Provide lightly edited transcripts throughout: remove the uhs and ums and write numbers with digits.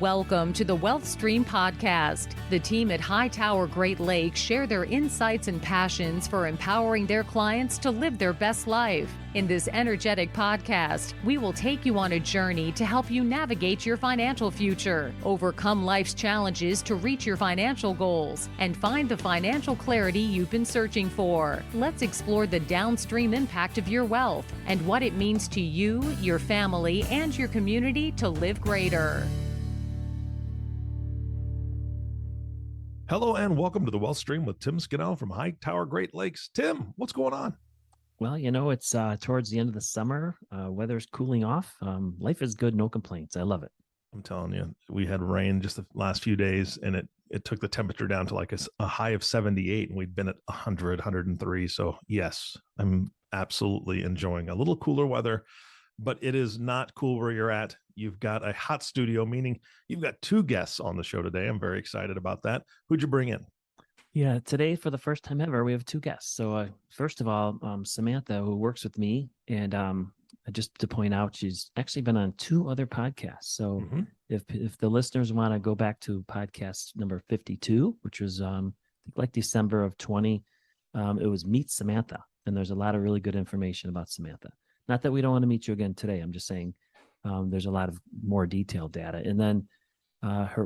Welcome to the Wealth Stream podcast. The team at Hightower Great Lakes share their insights and passions for empowering their clients to live their best life. In this energetic podcast, we will take you on a journey to help you navigate your financial future, overcome life's challenges to reach your financial goals, and find the financial clarity you've been searching for. Let's explore the downstream impact of your wealth and what it means to you, your family, and your community to live greater. Hello and welcome to the Wealth Stream with Tim Scannell from Hightower Great Lakes. Tim, what's going on? Well, it's towards the end of the summer. Weather's cooling off. Life is good, no complaints. I love it. I'm telling you, we had rain just the last few days, and it took the temperature down to like a high of 78, and we'd been at 100, 103. So yes, I'm absolutely enjoying a little cooler weather, but it is not cool where you're at. You've got a hot studio, meaning you've got two guests on the show today. I'm very excited about that. Who'd you bring in? Yeah, today for the first time ever, we have two guests. So first of all, Samantha, who works with me, and just to point out, she's actually been on two other podcasts. So if the listeners want to go back to podcast number 52, which was I think like December of 20, it was Meet Samantha, and there's a lot of really good information about Samantha. Not that we don't want to meet you again today. I'm just saying there's a lot of more detailed data. And then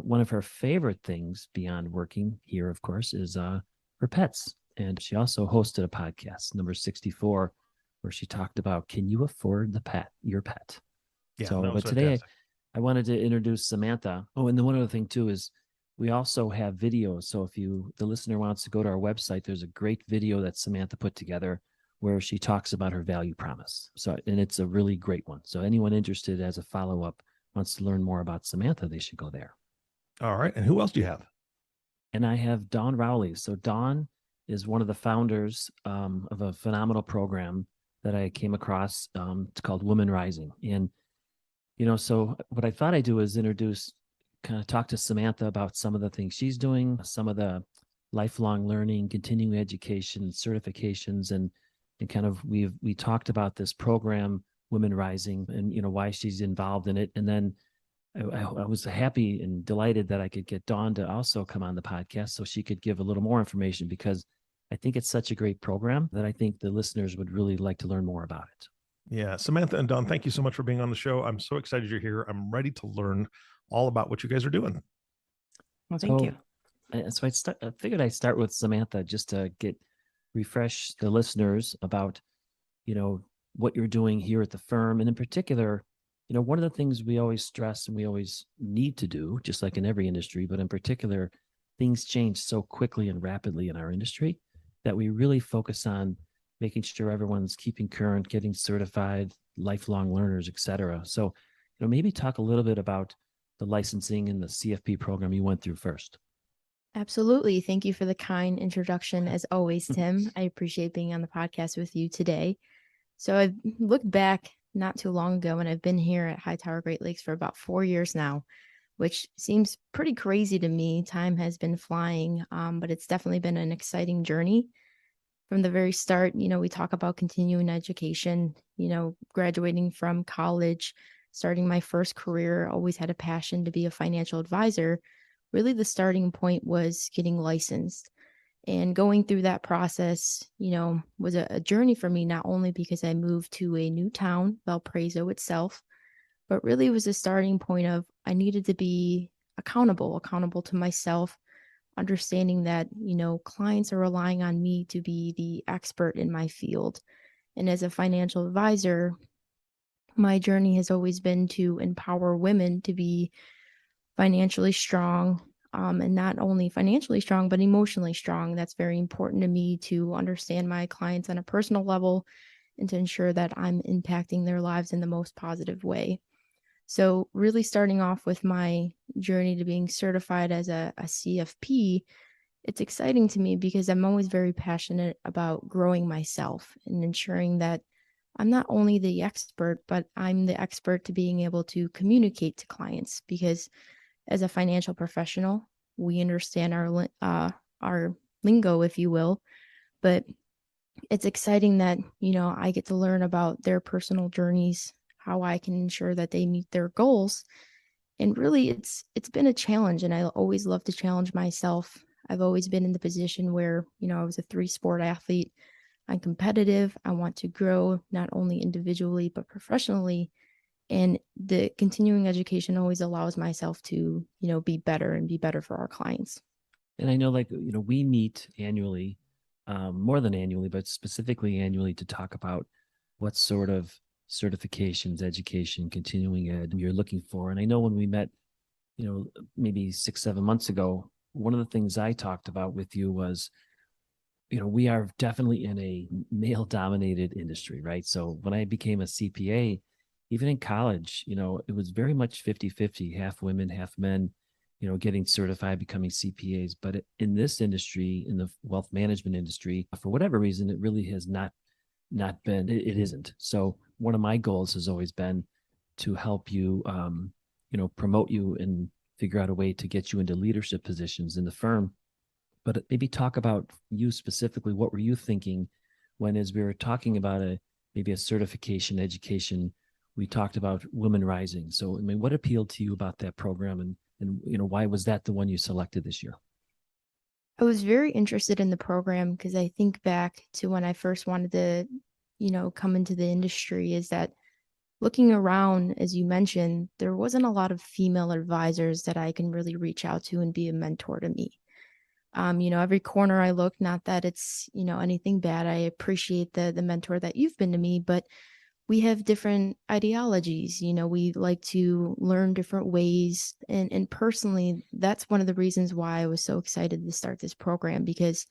one of her favorite things beyond working here, of course, is her pets. And she also hosted a podcast, number 64, where she talked about, can you afford your pet? Yeah, but today I wanted to introduce Samantha. Oh, and then one other thing too is we also have videos. So if the listener wants to go to our website, there's a great video that Samantha put together where she talks about her value promise. And it's a really great one. So anyone interested as a follow-up wants to learn more about Samantha, they should go there. All right. And who else do you have? And I have Dawn Rowley. So Dawn is one of the founders of a phenomenal program that I came across. It's called Women Rising. And, so what I thought I'd do is kind of talk to Samantha about some of the things she's doing, some of the lifelong learning, continuing education, certifications, and kind of we talked about this program, Women Rising, and why she's involved in it. And then I was happy and delighted that I could get Dawn to also come on the podcast so she could give a little more information, because I think it's such a great program that I think the listeners would really like to learn more about it. Yeah, Samantha and Dawn, thank you so much for being on the show. I'm so excited you're here. I'm ready to learn all about what you guys are doing. Well, thank you. So I figured I'd start with Samantha just to refresh the listeners about, what you're doing here at the firm. And in particular, one of the things we always stress and we always need to do, just like in every industry, but in particular, things change so quickly and rapidly in our industry that we really focus on making sure everyone's keeping current, getting certified, lifelong learners, et cetera. So, maybe talk a little bit about the licensing and the CFP program you went through first. Absolutely. Thank you for the kind introduction, as always, Tim. I appreciate being on the podcast with you today. So I've looked back not too long ago, and I've been here at Hightower Great Lakes for about 4 years now, which seems pretty crazy to me. Time has been flying, but it's definitely been an exciting journey. From the very start, we talk about continuing education, graduating from college, starting my first career, always had a passion to be a financial advisor. Really, the starting point was getting licensed, and going through that process, was a journey for me, not only because I moved to a new town, Valparaiso itself, but really was a starting point of I needed to be accountable to myself, understanding that, clients are relying on me to be the expert in my field. And as a financial advisor, my journey has always been to empower women to be financially strong, and not only financially strong, but emotionally strong. That's very important to me, to understand my clients on a personal level and to ensure that I'm impacting their lives in the most positive way. So really starting off with my journey to being certified as a CFP, it's exciting to me because I'm always very passionate about growing myself and ensuring that I'm not only the expert, but I'm the expert to being able to communicate to clients, because as a financial professional, we understand our lingo, if you will, but it's exciting that, I get to learn about their personal journeys, how I can ensure that they meet their goals, And really it's been a challenge, and I always love to challenge myself. I've always been in the position where, I was a 3-sport athlete. I'm competitive. I want to grow not only individually, but professionally. And the continuing education always allows myself to, be better and be better for our clients. And I know, we meet annually, more than annually, but specifically annually, to talk about what sort of certifications, education, continuing ed you're looking for. And I know when we met, maybe 6-7 months ago, one of the things I talked about with you was, we are definitely in a male dominated industry, right? So when I became a CPA, even in college, it was very much 50-50, half women, half men, getting certified, becoming CPAs. But in this industry, in the wealth management industry, for whatever reason, it really has not been, it isn't. So one of my goals has always been to help you, promote you and figure out a way to get you into leadership positions in the firm. But maybe talk about you specifically. What were you thinking when, as we were talking about maybe a certification education, we talked about Women Rising. So, I mean, what appealed to you about that program, and why was that the one you selected this year? I was very interested in the program because I think back to when I first wanted to, come into the industry, is that looking around, as you mentioned, there wasn't a lot of female advisors that I can really reach out to and be a mentor to me. Every corner I look, not that it's, anything bad. I appreciate the mentor that you've been to me, but we have different ideologies. We like to learn different ways. And personally, that's one of the reasons why I was so excited to start this program, because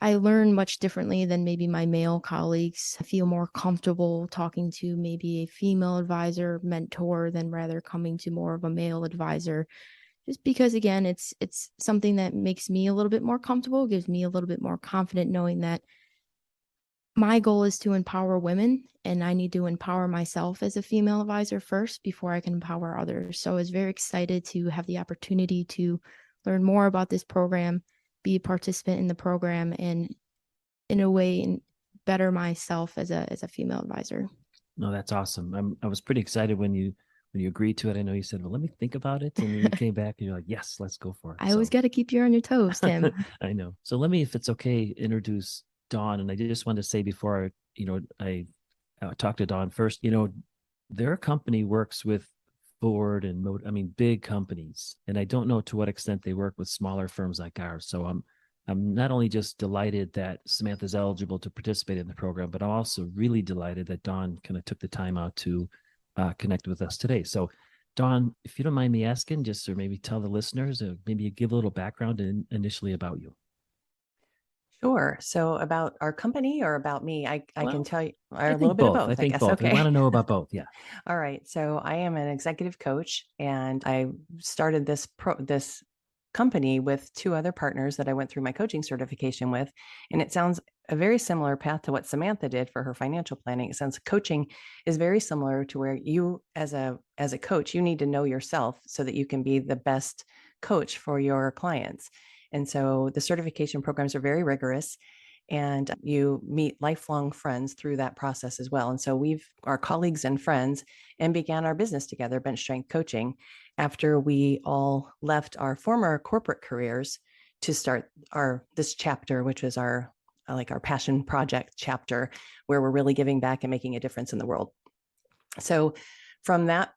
I learn much differently than maybe my male colleagues. I feel more comfortable talking to maybe a female advisor, mentor, than rather coming to more of a male advisor. Just because, again, it's something that makes me a little bit more comfortable, gives me a little bit more confident knowing that my goal is to empower women, and I need to empower myself as a female advisor first before I can empower others. So I was very excited to have the opportunity to learn more about this program, be a participant in the program, and in a way better myself as a female advisor. No, that's awesome. I was pretty excited when you agreed to it. I know you said, well, let me think about it. And then you came back and you're like, yes, let's go for it. I always got to keep you on your toes, Tim. I know. So let me, if it's okay, introduce Dawn. And I just wanted to say before, I talked to Dawn first, their company works with Ford and big companies. And I don't know to what extent they work with smaller firms like ours. So I'm not only just delighted that Samantha's eligible to participate in the program, but I'm also really delighted that Dawn kind of took the time out to connect with us today. So Dawn, if you don't mind me asking, just or maybe tell the listeners, maybe give a little background initially about you. Sure. So about our company or about me, I can tell you a little bit both. of both. I think guess. both. Okay. We want to know about both. Yeah. All right. So I am an executive coach, and I started this company with 2 other partners that I went through my coaching certification with. And it sounds a very similar path to what Samantha did for her financial planning. Since coaching is very similar to where you, as a coach, you need to know yourself so that you can be the best coach for your clients. And so the certification programs are very rigorous, and you meet lifelong friends through that process as well. And so we are colleagues and friends and began our business together, BenchStrength Coaching, after we all left our former corporate careers to start this chapter, which was our passion project chapter, where we're really giving back and making a difference in the world. So from that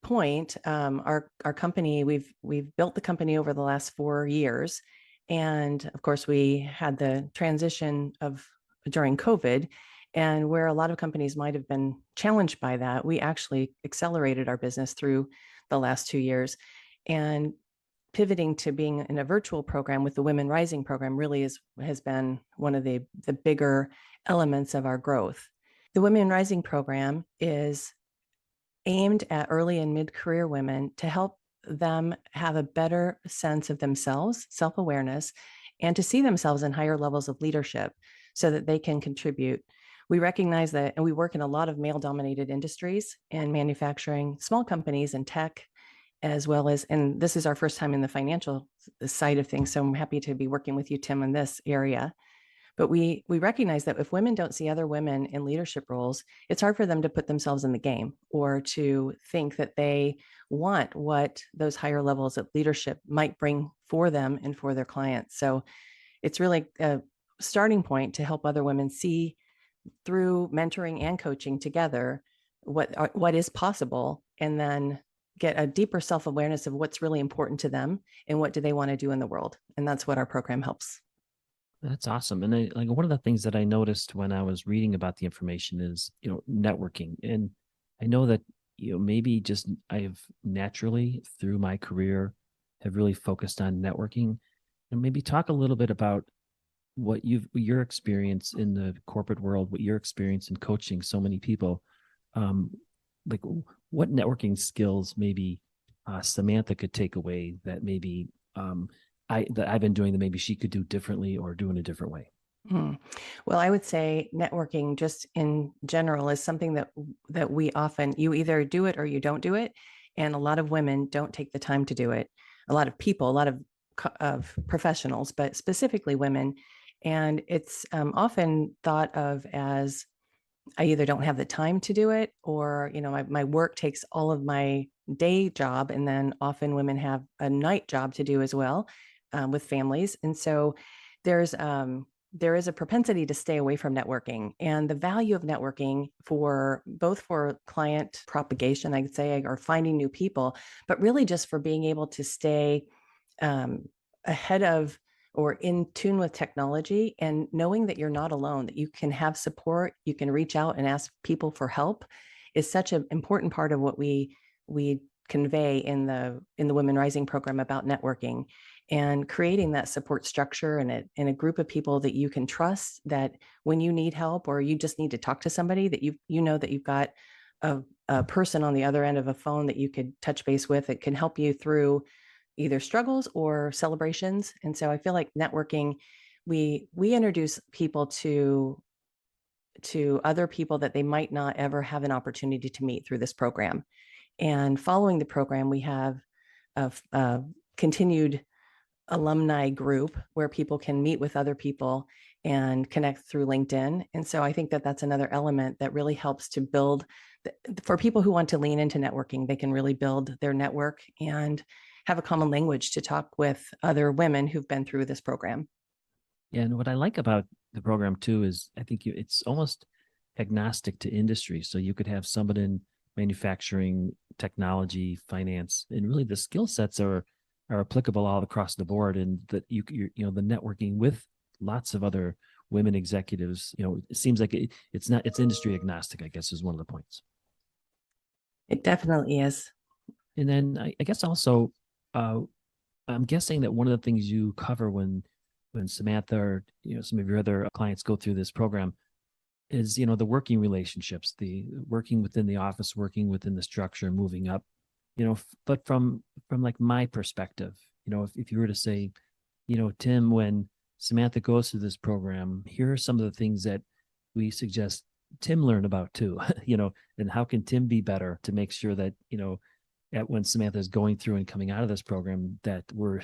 point, our company, we've built the company over the last 4 years. And of course, we had the transition during COVID, and where a lot of companies might have been challenged by that, we actually accelerated our business through the last 2 years. And pivoting to being in a virtual program with the Women Rising program really has been one of the bigger elements of our growth. The Women Rising program is aimed at early and mid-career women to help them have a better sense of themselves, self-awareness, and to see themselves in higher levels of leadership so that they can contribute. We recognize that, and we work in a lot of male-dominated industries and manufacturing, small companies and tech, as well as, and this is our first time in the financial side of things, so I'm happy to be working with you, Tim, in this area. But we recognize that if women don't see other women in leadership roles, it's hard for them to put themselves in the game or to think that they want what those higher levels of leadership might bring for them and for their clients. So it's really a starting point to help other women see through mentoring and coaching together what is possible, and then get a deeper self-awareness of what's really important to them and what do they want to do in the world. And that's what our program helps. That's awesome. And like one of the things that I noticed when I was reading about the information is, networking. And I know that, maybe just I've naturally through my career have really focused on networking. And maybe talk a little bit about what your experience in the corporate world, what your experience in coaching so many people, like what networking skills maybe Samantha could take away that maybe that I've been doing that maybe she could do differently or do in a different way. Well, I would say networking just in general is something that we often, you either do it or you don't do it. And a lot of women don't take the time to do it. A lot of people, a lot of professionals, but specifically women. And it's often thought of as, I either don't have the time to do it, or, my work takes all of my day job. And then often women have a night job to do as well with families. And so there is a propensity to stay away from networking, and the value of networking both for client propagation, I'd say, or finding new people, but really just for being able to stay ahead of or in tune with technology, and knowing that you're not alone, that you can have support, you can reach out and ask people for help, is such an important part of what we convey in the Women Rising program about networking, and creating that support structure and a group of people that you can trust, that when you need help or you just need to talk to somebody, that you know that you've got a person on the other end of a phone that you could touch base with, that can help you through either struggles or celebrations. And so I feel like networking, we introduce people to other people that they might not ever have an opportunity to meet through this program. And following the program, we have a continued alumni group where people can meet with other people and connect through LinkedIn. And so I think that that's another element that really helps to build, for people who want to lean into networking, they can really build their network and have a common language to talk with other women who've been through this program. Yeah, and what I like about the program too is I think it's almost agnostic to industry. So you could have someone in manufacturing, technology, finance, and really the skill sets are applicable all across the board. And that you're the networking with lots of other women executives, it seems like it's industry agnostic, I guess, is one of the points. It definitely is. And then I guess also, I'm guessing that one of the things you cover when Samantha or some of your other clients go through this program is the working relationships, the working within the office, working within the structure, moving up. But from like my perspective, if you were to say, Tim, when Samantha goes through this program, here are some of the things that we suggest Tim learn about too, and how can Tim be better to make sure that when Samantha is going through and coming out of this program, that we're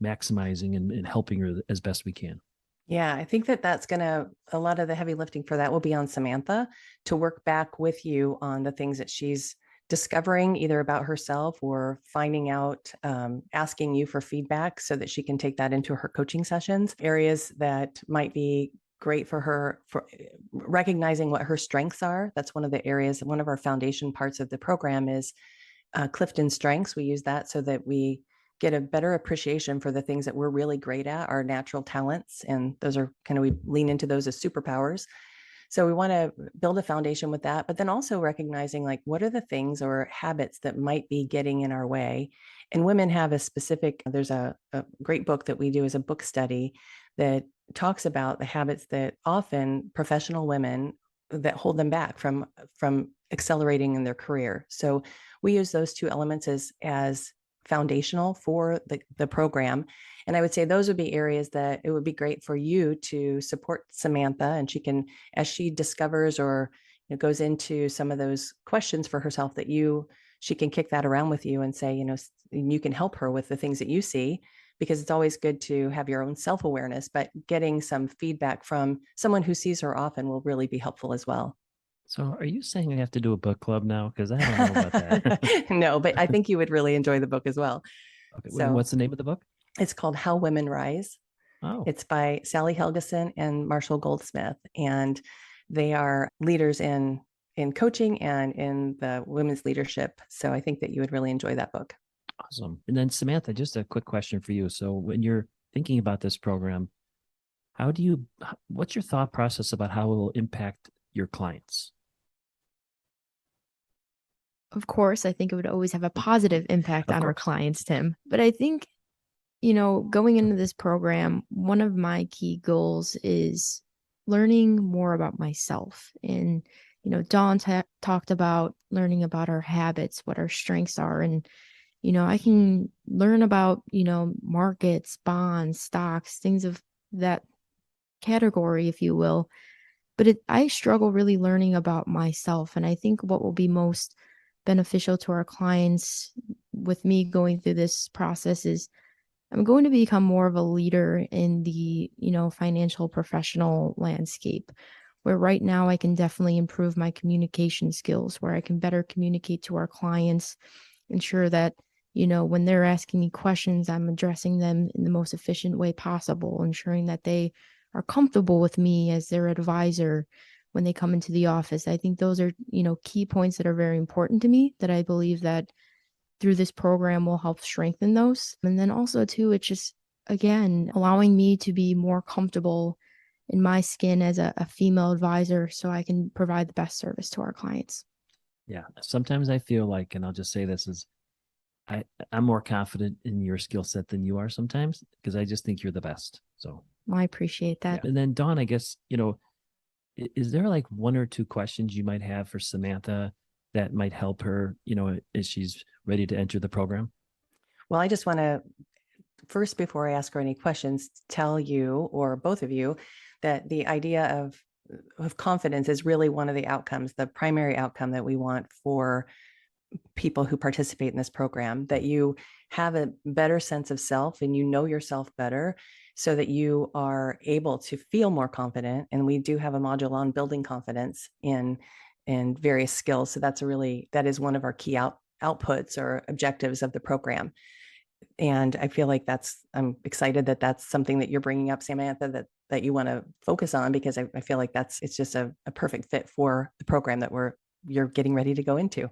maximizing and helping her as best we can. Yeah, I think that's a lot of the heavy lifting for that will be on Samantha to work back with you on the things that she's discovering either about herself or finding out, asking you for feedback so that she can take that into her coaching sessions. Areas that might be great for her, for recognizing what her strengths are. That's one of the areas, one of our foundation parts of the program is Clifton Strengths. We use that so that we get a better appreciation for the things that we're really great at, our natural talents. And those are we lean into those as superpowers. So we want to build a foundation with that, but then also recognizing what are the things or habits that might be getting in our way. And women have there's a great book that we do as a book study that talks about the habits that often professional women that hold them back from accelerating in their career. So we use those two elements as foundational for the program. And I would say those would be areas that it would be great for you to support Samantha, and she can, as she discovers or goes into some of those questions for herself, that she can kick that around with you and say, you can help her with the things that you see, because it's always good to have your own self-awareness, but getting some feedback from someone who sees her often will really be helpful as well. So are you saying I have to do a book club now? Because I don't know about that. No, but I think you would really enjoy the book as well. Okay. So What's the name of the book? it's called How Women Rise. Oh, It's by Sally Helgeson and Marshall Goldsmith, and they are leaders in coaching and in the women's leadership. So I think that you would really enjoy that book. awesome. And then Samantha, just a quick question for you. So when you're thinking about this program, what's your thought process about how it will impact your clients? Of course, I think it would always have a positive impact Of on our course. clients, Tim. But I think, going into this program, one of my key goals is learning more about myself. And, Dawn talked about learning about our habits, what our strengths are. And, I can learn about, markets, bonds, stocks, things of that category, if you will. But I struggle really learning about myself. And I think what will be most beneficial to our clients with me going through this process is I'm going to become more of a leader in the, financial professional landscape, where right now I can definitely improve my communication skills, where I can better communicate to our clients, ensure that, when they're asking me questions, I'm addressing them in the most efficient way possible, ensuring that they are comfortable with me as their advisor when they come into the office. I think those are, key points that are very important to me that I believe that through this program will help strengthen those. And then also too, it's just, again, allowing me to be more comfortable in my skin as a female advisor so I can provide the best service to our clients. Yeah. Sometimes I feel like, and I'll just say this is, I'm more confident in your skill set than you are sometimes, because I just think you're the best. So I appreciate that. yeah. And then Dawn, I guess, is there like one or two questions you might have for Samantha that might help her, as she's ready to enter the program? Well, I just want to first, before I ask her any questions, tell you or both of you that the idea of confidence is really one of the outcomes, the primary outcome that we want for people who participate in this program, that you have a better sense of self and you know yourself better so that you are able to feel more confident. And we do have a module on building confidence in various skills. So that is one of our key outputs or objectives of the program. And I feel like I'm excited that that's something that you're bringing up, Samantha, that you want to focus on, because I feel like it's just a perfect fit for the program that you're getting ready to go into.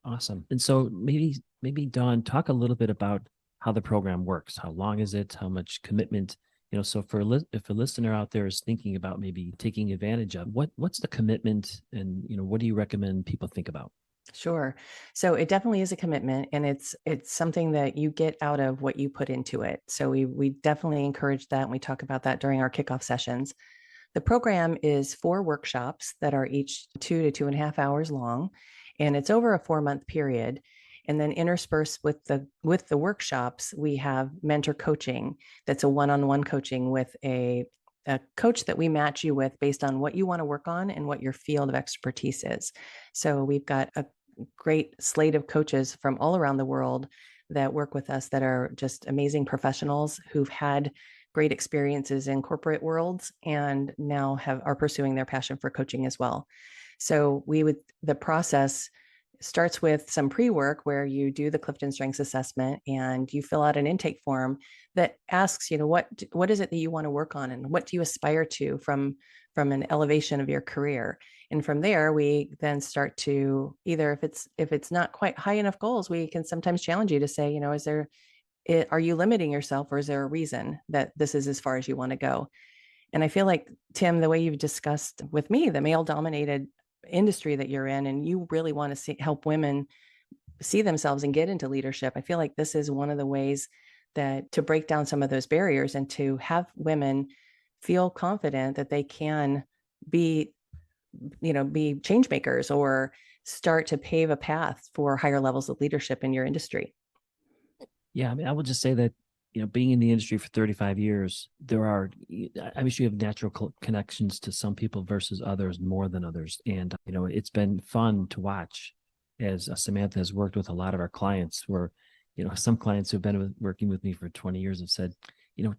Awesome. And so maybe Dawn, talk a little bit about how the program works. How long is it? How much commitment? So if a listener out there is thinking about maybe taking advantage of, what's the commitment, and what do you recommend people think about? Sure. So it definitely is a commitment, and it's something that you get out of what you put into it. So we definitely encourage that, and we talk about that during our kickoff sessions. The program is 4 workshops that are each 2 to 2.5 hours long, and it's over a 4-month period. And then interspersed with the workshops, we have mentor coaching. That's a one-on-one coaching with a coach that we match you with based on what you want to work on and what your field of expertise is. So we've got a great slate of coaches from all around the world that work with us that are just amazing professionals who've had great experiences in corporate worlds and now are pursuing their passion for coaching as well. So the process starts with some pre-work where you do the Clifton Strengths assessment and you fill out an intake form that asks, what is it that you want to work on and what do you aspire to from an elevation of your career? And from there, we then start to either, if it's not quite high enough goals, we can sometimes challenge you to say, are you limiting yourself, or is there a reason that this is as far as you want to go? And I feel like, Tim, the way you've discussed with me, the male-dominated industry that you're in, and you really want to help women see themselves and get into leadership. I feel like this is one of the ways that to break down some of those barriers and to have women feel confident that they can be change makers or start to pave a path for higher levels of leadership in your industry. Yeah, I mean, I will just say that, being in the industry for 35 years, I'm sure you have natural connections to some people versus others more than others. And, it's been fun to watch as Samantha has worked with a lot of our clients where, some clients who've been working with me for 20 years have said,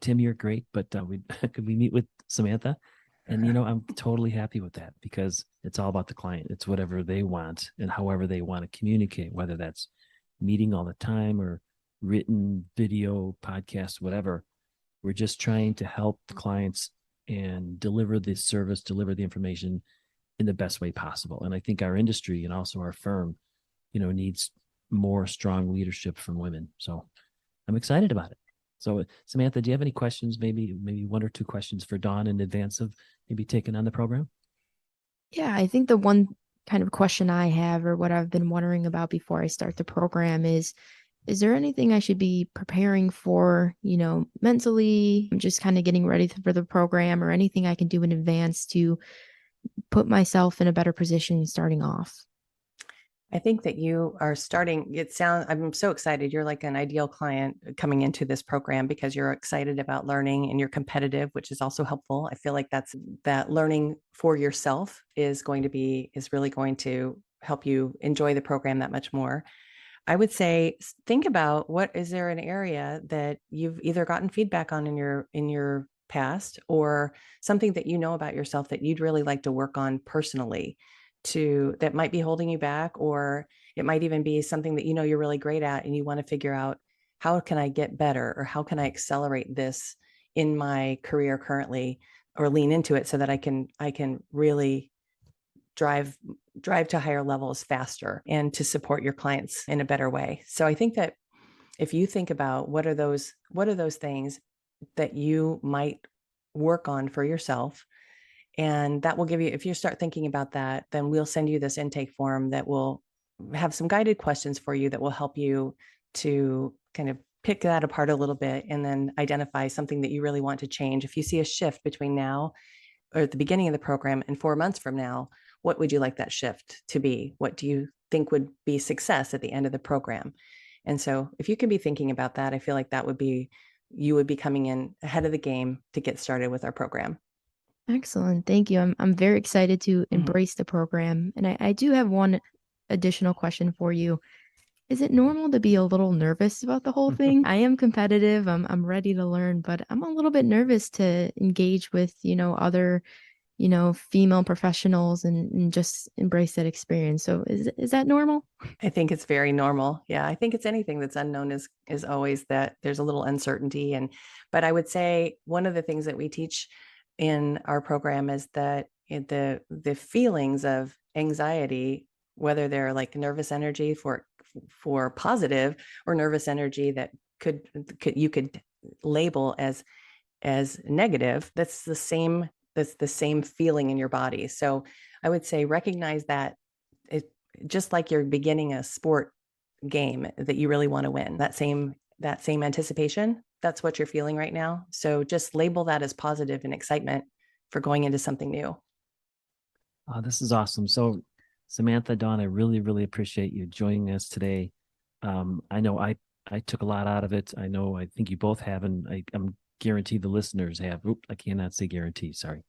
Tim, you're great, but could we meet with Samantha? And, I'm totally happy with that because it's all about the client. It's whatever they want and however they want to communicate, whether that's meeting all the time or written, video, podcast, whatever. We're just trying to help the clients and deliver the service, deliver the information in the best way possible. And I think our industry and also our firm, needs more strong leadership from women. So I'm excited about it. So Samantha, do you have any questions, maybe one or two questions for Dawn in advance of maybe taking on the program? Yeah, I think the one kind of question I have, or what I've been wondering about before I start the program is there anything I should be preparing for, mentally, just kind of getting ready for the program, or anything I can do in advance to put myself in a better position starting off? I think that you are starting, I'm so excited. You're like an ideal client coming into this program because you're excited about learning and you're competitive, which is also helpful. I feel like that learning for yourself is really going to help you enjoy the program that much more. I would say, think about is there an area that you've either gotten feedback on in your past, or something that about yourself that you'd really like to work on personally, that might be holding you back, or it might even be something that you're really great at and you want to figure out, how can I get better, or how can I accelerate this in my career currently, or lean into it so that I can really drive to higher levels faster and to support your clients in a better way. So I think that if you think about what are those things that you might work on for yourself, and that will give you, if you start thinking about that, then we'll send you this intake form that will have some guided questions for you that will help you to kind of pick that apart a little bit and then identify something that you really want to change. If you see a shift between now, or at the beginning of the program, and 4 months from now, what would you like that shift to be? What do you think would be success at the end of the program? And so if you can be thinking about that, I feel like you would be coming in ahead of the game to get started with our program. Excellent. Thank you. I'm very excited to embrace the program. And I do have one additional question for you. Is it normal to be a little nervous about the whole thing? I am competitive. I'm ready to learn, but I'm a little bit nervous to engage with, other, female professionals and just embrace that experience. So is that normal? I think it's very normal. Yeah. I think it's anything that's unknown is always that there's a little uncertainty. But I would say one of the things that we teach in our program is that the feelings of anxiety, whether they're like nervous energy for positive, or nervous energy that you could label as negative, that's the same feeling in your body. So I would say recognize that it just like you're beginning a sport game that you really want to win, that same anticipation, that's what you're feeling right now. So just label that as positive and excitement for going into something new. This is awesome. So Samantha, Dawn, I really, really appreciate you joining us today. I know I took a lot out of it. I think you both have, and I'm guaranteed the listeners have. I cannot say guarantee, sorry.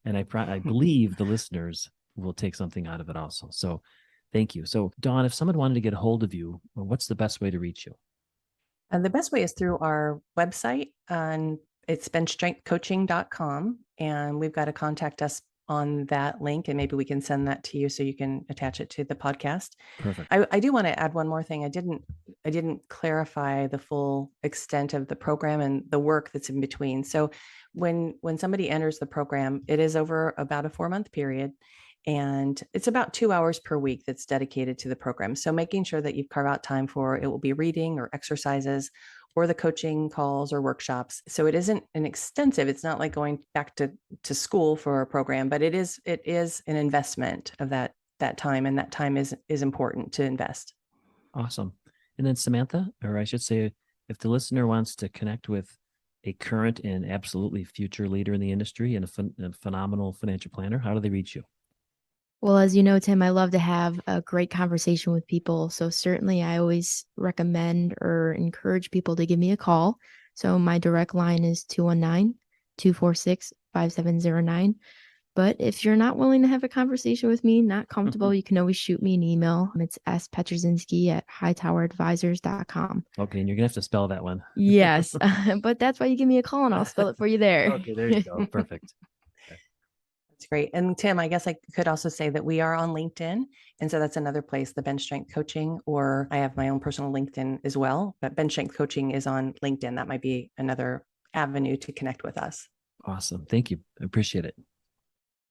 And I believe the listeners will take something out of it also. So thank you. So Dawn, if someone wanted to get a hold of you, what's the best way to reach you? And the best way is through our website, and it's BenchStrengthCoaching.com. And we've got a contact us on that link, and maybe we can send that to you so you can attach it to the podcast. Perfect. I do want to add one more thing. I didn't clarify the full extent of the program and the work that's in between. So when somebody enters the program, it is over about a 4-month period, and it's about 2 hours per week that's dedicated to the program. So making sure that you carve out time for it will be reading or exercises or the coaching calls or workshops. So it isn't it's not like going back to school for a program, but it is an investment of that time, and that time is important to invest. Awesome. And then Samantha, or I should say, if the listener wants to connect with a current and absolutely future leader in the industry and a phenomenal financial planner, how do they reach you? Well, as you know, Tim, I love to have a great conversation with people. So certainly I always recommend or encourage people to give me a call. So my direct line is 219-246-5709. But if you're not willing to have a conversation with me, not comfortable, you can always shoot me an email. It's spietruszynski@hightoweradvisors.com. Okay, and you're gonna have to spell that one. Yes, but that's why you give me a call and I'll spell it for you there. Okay, there you go. Perfect. That's great. And Tim, I guess I could also say that we are on LinkedIn. And so that's another place, the Bench Strength Coaching, or I have my own personal LinkedIn as well. But Bench Strength Coaching is on LinkedIn. That might be another avenue to connect with us. Awesome. Thank you. I appreciate it.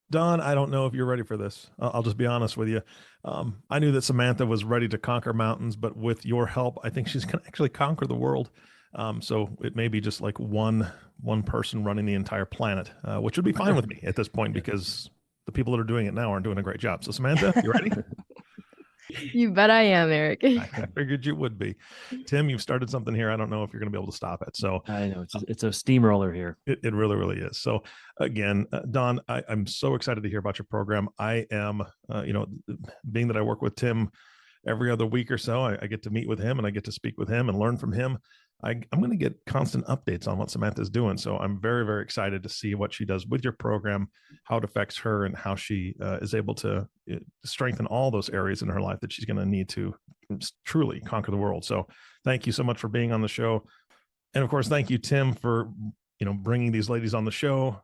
Dawn, I don't know if you're ready for this. I'll just be honest with you. I knew that Samantha was ready to conquer mountains, but with your help, I think she's going to actually conquer the world. So it may be just like one person running the entire planet, which would be fine with me at this point, because the people that are doing it now aren't doing a great job. So Samantha, you ready? You bet I am, Eric. I figured you would be. Tim, you've started something here. I don't know if you're going to be able to stop it. So I know it's a steamroller here. It really, really is. So again, Dawn, I'm so excited to hear about your program. I am, being that I work with Tim every other week or so, I get to meet with him and I get to speak with him and learn from him. I'm going to get constant updates on what Samantha's doing. So I'm very, very excited to see what she does with your program, how it affects her, and how she is able to strengthen all those areas in her life that she's going to need to truly conquer the world. So thank you so much for being on the show. And of course, thank you, Tim, for bringing these ladies on the show.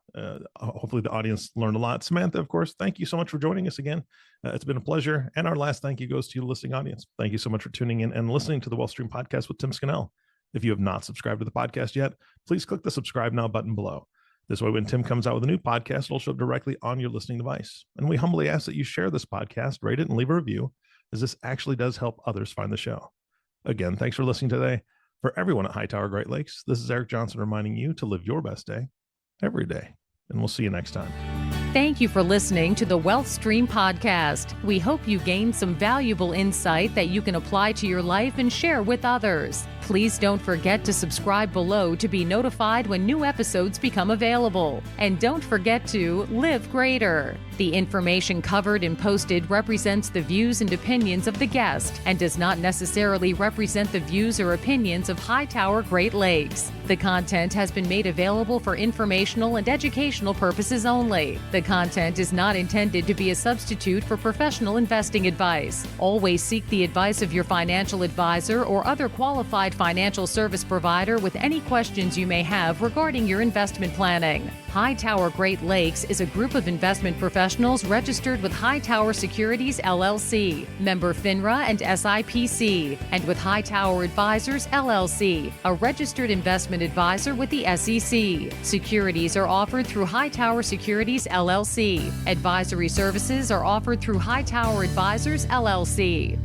Hopefully the audience learned a lot. Samantha, of course, thank you so much for joining us again. It's been a pleasure. And our last thank you goes to you, the listening audience. Thank you so much for tuning in and listening to the Wealth Stream Podcast with Tim Scannell. If you have not subscribed to the podcast yet, please click the subscribe now button below. This way, when Tim comes out with a new podcast, it'll show up directly on your listening device. And we humbly ask that you share this podcast, rate it, and leave a review, as this actually does help others find the show. Again, thanks for listening today. For everyone at Hightower Great Lakes, this is Eric Johnson reminding you to live your best day every day. And we'll see you next time. Thank you for listening to the Wealth Stream Podcast. We hope you gained some valuable insight that you can apply to your life and share with others. Please don't forget to subscribe below to be notified when new episodes become available. And don't forget to live greater. The information covered and posted represents the views and opinions of the guest and does not necessarily represent the views or opinions of Hightower Great Lakes. The content has been made available for informational and educational purposes only. The content is not intended to be a substitute for professional investing advice. Always seek the advice of your financial advisor or other qualified financial service provider with any questions you may have regarding your investment planning. Hightower Great Lakes is a group of investment professionals registered with Hightower Securities, LLC, member FINRA and SIPC, and with Hightower Advisors, LLC, a registered investment advisor with the SEC. Securities are offered through Hightower Securities, LLC. Advisory services are offered through Hightower Advisors, LLC.